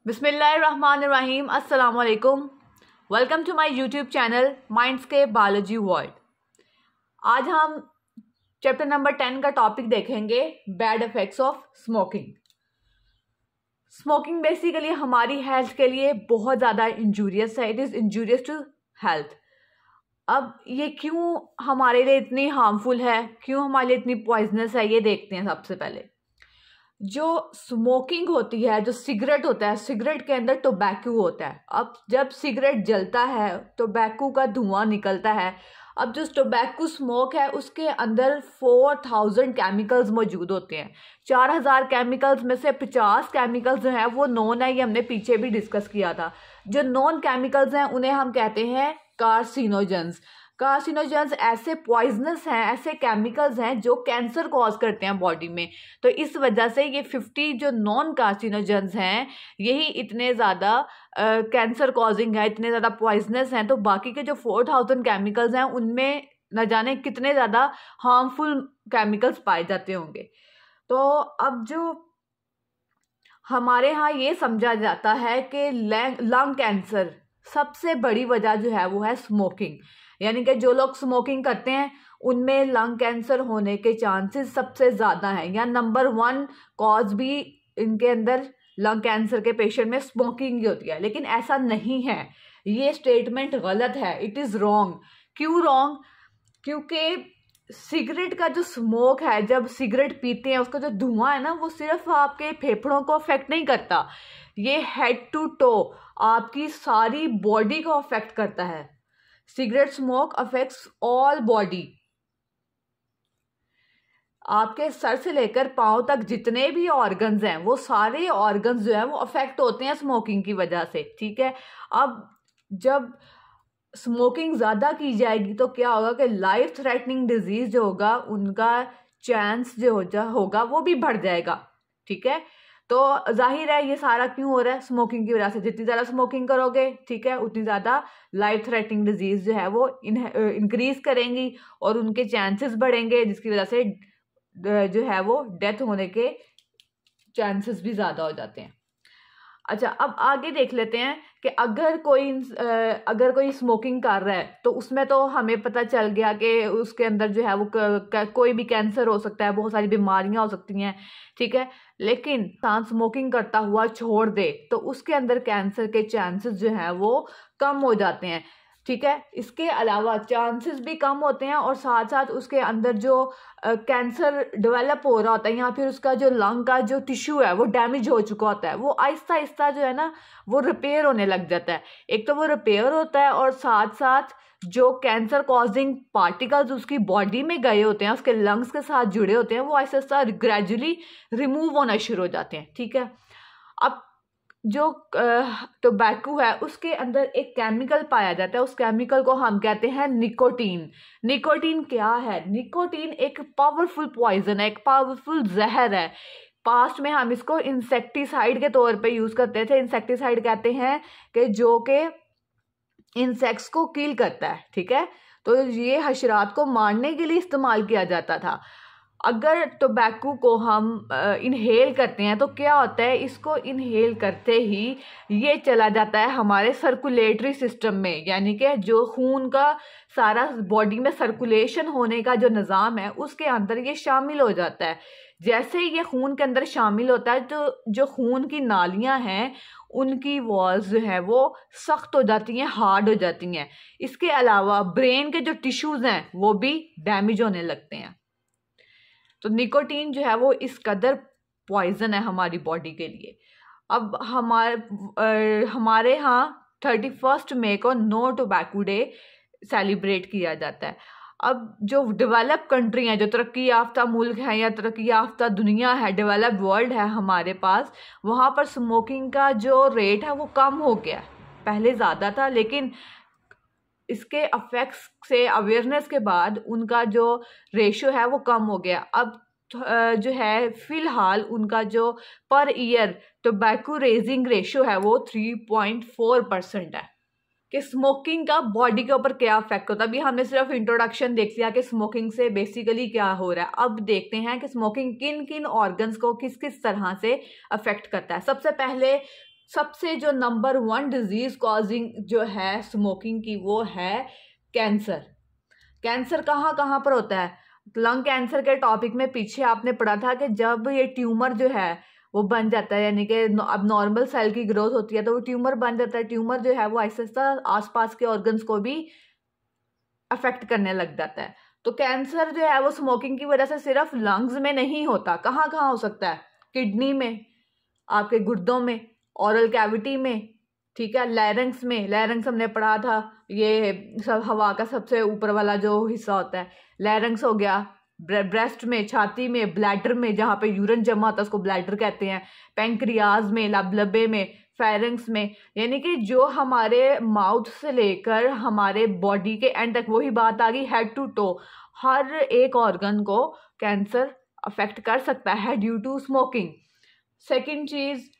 बिस्मिल्लाहिर्रहमानिर्रहीम, अस्सलाम वालेकुम। Welcome to my YouTube channel Mindscape biology world. आज हम चैप्टर नंबर 10 का टॉपिक देखेंगे, bad effects of smoking. Smoking basically हमारी हेल्थ के लिए बहुत ज़्यादा इंजूरियस है। It is injurious to health. अब ये क्यों हमारे लिए इतनी हार्मफुल है, क्यों हमारे लिए इतनी पॉइजनस है, ये देखते हैं। सबसे पहले जो स्मोकिंग होती है, जो सिगरेट होता है, सिगरेट के अंदर टोबैको होता है। अब जब सिगरेट जलता है टोबैको का धुआं निकलता है। अब जो टोबैको स्मोक है उसके अंदर 4000 केमिकल्स मौजूद होते हैं। 4000 केमिकल्स में से 50 केमिकल्स जो हैं वो नॉन है, ये हमने पीछे भी डिस्कस किया था। जो नॉन केमिकल्स हैं उन्हें हम कहते हैं कार्सिनोजेंस। कार्सिनोजेंस ऐसे पॉइजनस हैं, ऐसे केमिकल्स हैं जो कैंसर कॉज करते हैं बॉडी में। तो इस वजह से ये 50 जो नॉन कार्सिनोजेंस हैं यही इतने ज़्यादा कैंसर कॉजिंग है, इतने ज़्यादा पॉइजनस हैं। तो बाकी के जो 4000 केमिकल्स हैं उनमें न जाने कितने ज़्यादा हार्मफुल केमिकल्स पाए जाते होंगे। तो अब जो हमारे यहाँ ये समझा जाता है कि लंग कैंसर सबसे बड़ी वजह जो है वो है स्मोकिंग। यानी कि जो लोग स्मोकिंग करते हैं उनमें लंग कैंसर होने के चांसेस सबसे ज़्यादा हैं, या नंबर 1 कॉज भी इनके अंदर लंग कैंसर के पेशेंट में स्मोकिंग ही होती है। लेकिन ऐसा नहीं है, ये स्टेटमेंट गलत है, इट इज़ रॉन्ग। क्यों रॉन्ग? क्योंकि सिगरेट का जो स्मोक है, जब सिगरेट पीते हैं उसका जो धुआं है ना, वो सिर्फ आपके फेफड़ों को अफेक्ट नहीं करता, ये हेड टू टो आपकी सारी बॉडी को अफेक्ट करता है। Cigarette smoke affects all body. आपके सर से लेकर पांव तक जितने भी ऑर्गन्स हैं वो सारे ऑर्गन्स जो हैं वो अफेक्ट होते हैं स्मोकिंग की वजह से। ठीक है, अब जब स्मोकिंग ज़्यादा की जाएगी तो क्या होगा कि लाइफ थ्रेटनिंग डिजीज जो होगा उनका चांस जो होगा वो भी बढ़ जाएगा। ठीक है, तो जाहिर है ये सारा क्यों हो रहा है? स्मोकिंग की वजह से। जितनी ज़्यादा स्मोकिंग करोगे, ठीक है, उतनी ज़्यादा लाइफ थ्रेटनिंग डिजीज जो है वो इंक्रीज करेंगी और उनके चांसेस बढ़ेंगे, जिसकी वजह से जो है वो डेथ होने के चांसेस भी ज़्यादा हो जाते हैं। अच्छा, अब आगे देख लेते हैं कि अगर कोई स्मोकिंग कर रहा है तो उसमें तो हमें पता चल गया कि उसके अंदर जो है वो कोई भी कैंसर हो सकता है, बहुत सारी बीमारियां हो सकती हैं। ठीक है, लेकिन इंसान स्मोकिंग करता हुआ छोड़ दे तो उसके अंदर कैंसर के चांसेस जो है वो कम हो जाते हैं। ठीक है, इसके अलावा चांसेस भी कम होते हैं और साथ साथ उसके अंदर जो कैंसर डेवलप हो रहा होता है या फिर उसका जो लंग का जो टिश्यू है वो डैमेज हो चुका होता है, वो आहिस्ता आहिस्ता जो है ना वो रिपेयर होने लग जाता है। एक तो वो रिपेयर होता है और साथ साथ जो कैंसर कॉजिंग पार्टिकल्स उसकी बॉडी में गए होते हैं, उसके लंग्स के साथ जुड़े होते हैं, वो आहिस्ता आहिस्ता ग्रेजुअली रिमूव होना शुरू हो जाते हैं। ठीक है, अब जो टोबैको है उसके अंदर एक केमिकल पाया जाता है, उस केमिकल को हम कहते हैं निकोटीन। निकोटीन क्या है? निकोटीन एक पावरफुल पॉइजन है, एक पावरफुल जहर है। पास्ट में हम इसको इंसेक्टिसाइड के तौर पे यूज करते थे। इंसेक्टिसाइड कहते हैं कि जो के इंसेक्ट्स को किल करता है। ठीक है, तो ये हशरात को मारने के लिए इस्तेमाल किया जाता था। अगर टोबैको को हम इनहेल करते हैं तो क्या होता है, इसको इनहेल करते ही ये चला जाता है हमारे सर्कुलेटरी सिस्टम में, यानी कि जो खून का सारा बॉडी में सर्कुलेशन होने का जो निज़ाम है उसके अंदर ये शामिल हो जाता है। जैसे ही ये खून के अंदर शामिल होता है तो जो खून की नालियां हैं उनकी वॉल्स जो है वो सख्त हो जाती हैं, हार्ड हो जाती हैं। इसके अलावा ब्रेन के जो टिश्यूज़ हैं वो भी डैमेज होने लगते हैं। तो निकोटीन जो है वो इस कदर पॉइजन है हमारी बॉडी के लिए। अब हमारे यहाँ 31 मई को नो टोबैको डे सेलिब्रेट किया जाता है। अब जो डेवलप कंट्री हैं, जो तरक्की याफ्ता मुल्क हैं या तरक्की याफ्ता दुनिया है, डेवलप वर्ल्ड है हमारे पास, वहाँ पर स्मोकिंग का जो रेट है वो कम हो गया। पहले ज़्यादा था लेकिन इसके अफेक्ट्स से अवेयरनेस के बाद उनका जो रेशो है वो कम हो गया। अब जो है फ़िलहाल उनका जो per year tobacco raising ratio है वो 3.4% है। कि स्मोकिंग का बॉडी के ऊपर क्या इफेक्ट होता है। अभी हमने सिर्फ इंट्रोडक्शन देख लिया कि स्मोकिंग से बेसिकली क्या हो रहा है। अब देखते हैं कि स्मोकिंग किन किन ऑर्गन्स को किस किस तरह से अफेक्ट करता है। सबसे पहले सबसे जो नंबर 1 डिजीज कॉजिंग जो है स्मोकिंग की वो है कैंसर। कैंसर कहाँ कहाँ पर होता है? लंग कैंसर के टॉपिक में पीछे आपने पढ़ा था कि जब ये ट्यूमर जो है वो बन जाता है, यानी कि अब नॉर्मल सेल की ग्रोथ होती है तो वो ट्यूमर बन जाता है। ट्यूमर जो है वो आहिस्ता आहिस्ता आसपास के ऑर्गन्स को भी अफेक्ट करने लग जाता है। तो कैंसर जो है वो स्मोकिंग की वजह से सिर्फ लंग्स में नहीं होता, कहाँ कहाँ हो सकता है? किडनी में, आपके गुर्दों में, ओरल कैविटी में, ठीक है, लैरिंक्स में। लैरिंक्स हमने पढ़ा था, ये सब हवा का सबसे ऊपर वाला जो हिस्सा होता है, लैरिंक्स हो गया। ब्रेस्ट में, छाती में, ब्लैडर में, जहाँ पे यूरिन जमा होता है उसको ब्लैडर कहते हैं। पैंक्रियाज में, लबलबे में, फेरेंक्स में, यानी कि जो हमारे माउथ से लेकर हमारे बॉडी के एंड तक, वही बात आ गई हेड टू टो, हर एक ऑर्गन को कैंसर अफेक्ट कर सकता है ड्यू टू स्मोकिंग। सेकेंड चीज,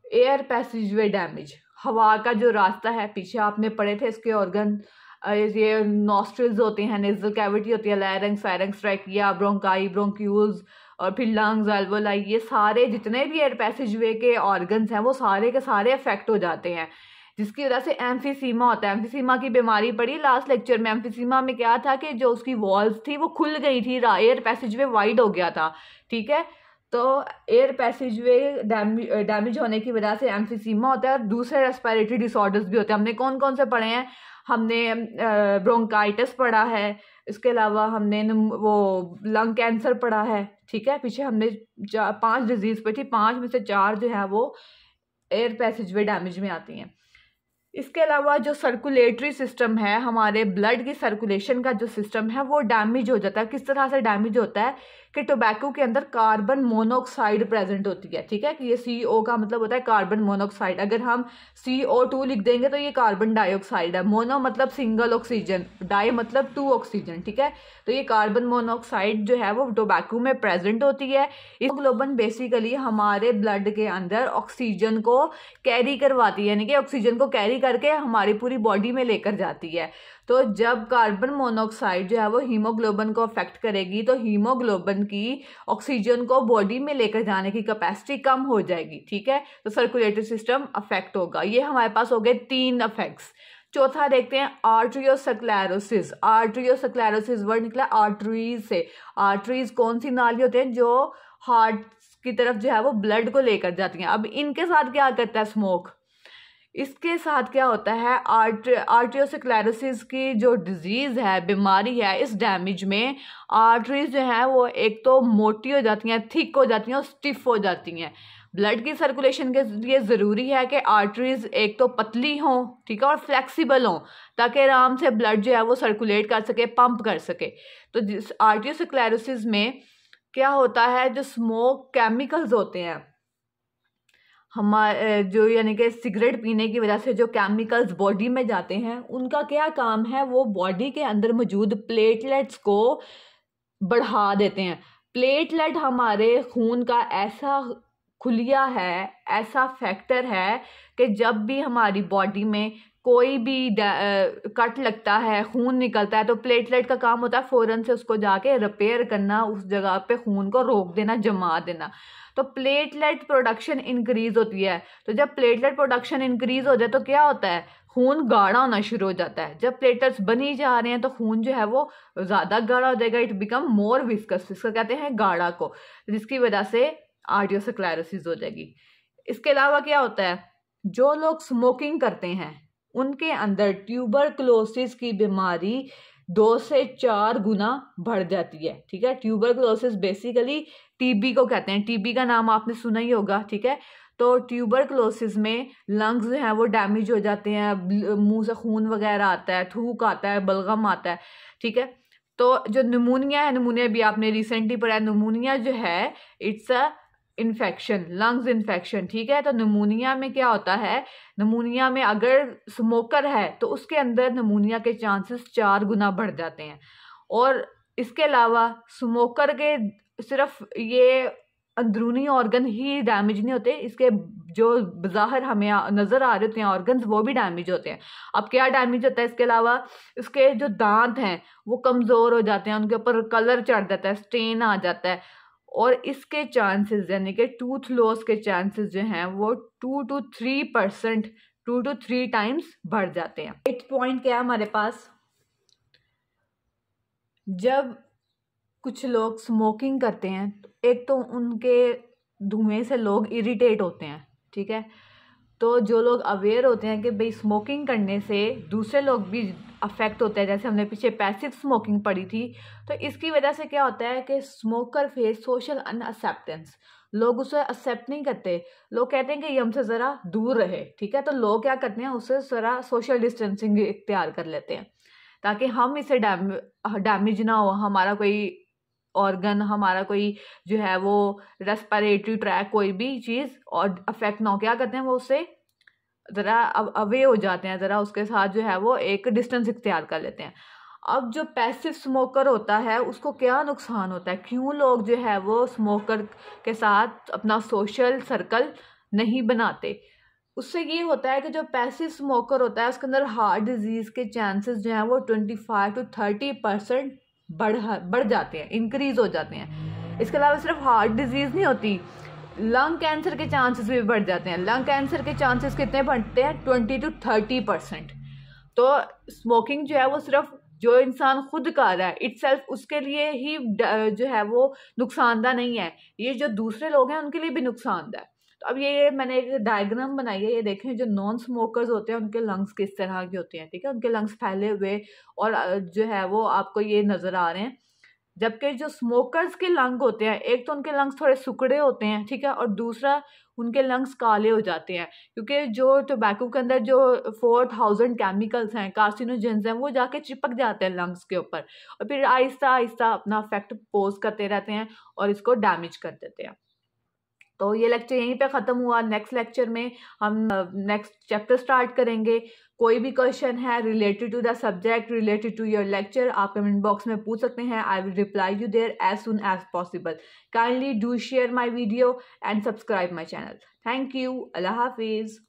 एयर पैसेजवे डैमेज। हवा का जो रास्ता है, पीछे आपने पढ़े थे इसके ऑर्गन, ये नॉस्ट्रिल्स होते हैं, नेजल कैविटी होती है, larynx, pharynx, trachea, bronchi, bronchioles, और फिर लंग्स, अल्वोलाई, ये सारे जितने भी एयर पैसेजवे के ऑर्गन्स हैं वो सारे के सारे अफेक्ट हो जाते हैं, जिसकी वजह से एम्फीसीमा होता है। एम्फीसीमा की बीमारी पड़ी लास्ट लेक्चर में। एम्फीसीमा में क्या था कि जो उसकी वॉल्स थी वो खुल गई थी, एयर पैसेजवे वाइड हो गया था, ठीक है। तो एयर पैसेजवे डैमेज होने की वजह से एम्फीसीमा होता है। और दूसरे रेस्पिरेटरी डिसऑर्डर्स भी होते हैं। हमने कौन कौन से पढ़े हैं? हमने ब्रोंकाइटिस पढ़ा है, इसके अलावा हमने वो लंग कैंसर पढ़ा है, ठीक है। पीछे हमने 5 डिजीज पे थी, 5 में से 4 जो है वो एयर पैसेजवे डैमेज में आती हैं। इसके अलावा जो सर्कुलेटरी सिस्टम है, हमारे ब्लड की सर्कुलेशन का जो सिस्टम है वो डैमेज हो जाता है। किस तरह से डैमेज होता है कि टोबैको के अंदर कार्बन मोनोऑक्साइड प्रेजेंट होती है, ठीक है, कि ये CO का मतलब होता है कार्बन मोनोऑक्साइड। अगर हम CO2 लिख देंगे तो ये कार्बन डाइऑक्साइड है। मोनो मतलब सिंगल ऑक्सीजन, डाई मतलब 2 ऑक्सीजन, ठीक है। तो ये कार्बन मोनोऑक्साइड जो है वो टोबैको में प्रेजेंट होती है। हीमोग्लोबिन बेसिकली हमारे ब्लड के अंदर ऑक्सीजन को कैरी करवाती है, यानी कि ऑक्सीजन को कैरी करके हमारी पूरी बॉडी में लेकर जाती है। तो जब कार्बन मोनोऑक्साइड जो है वो हीमोग्लोबिन को अफेक्ट करेगी तो हीमोग्लोबिन की ऑक्सीजन को बॉडी में लेकर जाने की कैपेसिटी कम हो जाएगी, ठीक है। तो सर्कुलेटरी सिस्टम अफेक्ट होगा। ये हमारे पास हो गए 3 इफेक्ट्स। चौथा देखते हैं आर्ट्रियोस्क्लेरोसिस। आर्ट्रियोस्क्लेरोसिस वर्ड निकला आर्टरीज से। आर्टरीज कौन सी नाली होते हैं? जो हार्ट की तरफ जो है वो ब्लड को लेकर जाती हैं। अब इनके साथ क्या करता है स्मोक? इसके साथ क्या होता है, आर्ट्रियोस्क्लेरोसिस की जो डिजीज है, बीमारी है, इस डैमेज में आर्टरीज जो है वो एक तो मोटी हो जाती हैं, थिक हो जाती हैं और स्टिफ हो जाती हैं। ब्लड की सर्कुलेशन के लिए ज़रूरी है कि आर्टरीज एक तो पतली हों, ठीक है, और फ्लेक्सिबल हों, ताकि आराम से ब्लड जो है वो सर्कुलेट कर सके, पंप कर सके। तो जिस आर्ट्रियोस्क्लेरोसिस में क्या होता है, जो स्मोक केमिकल्स होते हैं हमारे, जो यानी कि सिगरेट पीने की वजह से जो केमिकल्स बॉडी में जाते हैं, उनका क्या काम है? वो बॉडी के अंदर मौजूद प्लेटलेट्स को बढ़ा देते हैं। प्लेटलेट हमारे खून का ऐसा खुलिया है, ऐसा फैक्टर है कि जब भी हमारी बॉडी में कोई भी कट लगता है, खून निकलता है, तो प्लेटलेट का काम होता है फ़ौरन से उसको जाके रिपेयर करना, उस जगह पे खून को रोक देना, जमा देना। तो प्लेटलेट प्रोडक्शन इंक्रीज होती है। तो जब प्लेटलेट प्रोडक्शन इंक्रीज हो जाए तो क्या होता है? खून गाढ़ा होना शुरू हो जाता है। जब प्लेटलेट्स बनी जा रहे हैं तो खून जो है वो ज़्यादा गाढ़ा हो जाएगा, इट बिकम मोर विस्कस, इसका कहते हैं गाढ़ा को, जिसकी वजह से आर्ट्रियोस्क्लेरोसिस हो जाएगी। इसके अलावा क्या होता है, जो लोग स्मोकिंग करते हैं उनके अंदर ट्यूबरकुलोसिस की बीमारी 2 से 4 गुना बढ़ जाती है, ठीक है। ट्यूबरकुलोसिस बेसिकली टीबी को कहते हैं, टीबी का नाम आपने सुना ही होगा, ठीक है। तो ट्यूबरकुलोसिस में लंग्स जो हैं वो डैमेज हो जाते हैं, मुंह से खून वगैरह आता है, थूक आता है, बलगम आता है, ठीक है। तो जो निमोनिया है, निमोनिया भी आपने रिसेंटली पढ़ा है, निमोनिया जो है it's a infection, lungs infection, ठीक है। तो निमोनिया में क्या होता है, निमोनिया में अगर स्मोकर है तो उसके अंदर निमोनिया के चांसेस 4 गुना बढ़ जाते हैं। और इसके अलावा स्मोकर के सिर्फ ये अंदरूनी ऑर्गन ही डैमेज नहीं होते, इसके जो बाहर हमें नज़र आ रहे होते हैं ऑर्गन्स वो भी डैमेज होते हैं। अब क्या डैमेज होता है इसके अलावा? इसके जो दांत हैं वो कमज़ोर हो जाते हैं, उनके ऊपर कलर चढ़ जाता है, स्टेन आ जाता है। और इसके चांसेस यानी कि टूथ लॉस के चांसेस जो हैं वो 2 to 3 टाइम्स बढ़ जाते हैं। 8 पॉइंट क्या है हमारे पास, जब कुछ लोग स्मोकिंग करते हैं तो एक तो उनके धुएं से लोग इरिटेट होते हैं, ठीक है। तो जो लोग अवेयर होते हैं कि भाई स्मोकिंग करने से दूसरे लोग भी अफेक्ट होते हैं, जैसे हमने पीछे पैसिव स्मोकिंग पढ़ी थी, तो इसकी वजह से क्या होता है कि स्मोकर फेस सोशल अनअक्सेप्टेंस, लोग उसे एक्सेप्ट नहीं करते, लोग कहते हैं कि ये हमसे ज़रा दूर रहे, ठीक है। तो लोग क्या करते हैं, उससे ज़रा सोशल डिस्टेंसिंग इख्तियार कर लेते हैं ताकि हम इसे डैमेज ना हो, हमारा कोई ऑर्गन, हमारा कोई जो है वो रेस्पिरेटरी ट्रैक, कोई भी चीज़ और अफेक्ट ना हो। क्या करते हैं, वो उससे ज़रा अवे हो जाते हैं, ज़रा उसके साथ जो है वो एक डिस्टेंस इख्तियार कर लेते हैं। अब जो पैसिव स्मोकर होता है उसको क्या नुकसान होता है, क्यों लोग जो है वो स्मोकर के साथ अपना सोशल सर्कल नहीं बनाते, उससे ये होता है कि जो पैसिव स्मोकर होता है उसके अंदर हार्ट डिजीज़ के चांसेस जो हैं वो 25 to 30% बढ़ जाते हैं, इंक्रीज हो जाते हैं। इसके अलावा सिर्फ हार्ट डिजीज़ नहीं होती, लंग कैंसर के चांसेस भी बढ़ जाते हैं। लंग कैंसर के चांसेस कितने बढ़ते हैं, 20 to 30%। तो स्मोकिंग जो है वो सिर्फ जो इंसान खुद कर रहा है इटसेल्फ उसके लिए ही जो है वो नुकसानदा नहीं है, ये जो दूसरे लोग हैं उनके लिए भी नुकसानदा है। तो अब ये मैंने एक डायग्राम बनाई है, ये देखें जो नॉन स्मोकर्स होते हैं उनके लंग्स किस तरह के होते हैं, ठीक है, उनके लंग्स फैले हुए और जो है वो आपको ये नज़र आ रहे हैं। जबकि जो स्मोकर्स के लंग होते हैं, एक तो उनके लंग्स थोड़े सुकड़े होते हैं, ठीक है, और दूसरा उनके लंग्स काले हो जाते हैं क्योंकि जो टोबैको के अंदर जो 4000 केमिकल्स हैं, कार्सिनोजेंस हैं, वो जाके चिपक जाते हैं लंग्स के ऊपर और फिर आहिस्ता आहिस्ता अपना इफेक्ट पोज करते रहते हैं और इसको डैमेज कर देते हैं। तो ये लेक्चर यहीं पे ख़त्म हुआ। नेक्स्ट लेक्चर में हम नेक्स्ट चैप्टर स्टार्ट करेंगे। कोई भी क्वेश्चन है related to the subject, related to your lecture, आप कमेंट बॉक्स में पूछ सकते हैं। I will reply you there as soon as possible. Kindly do share my video and subscribe my channel. Thank you. अल्लाह हाफिज़।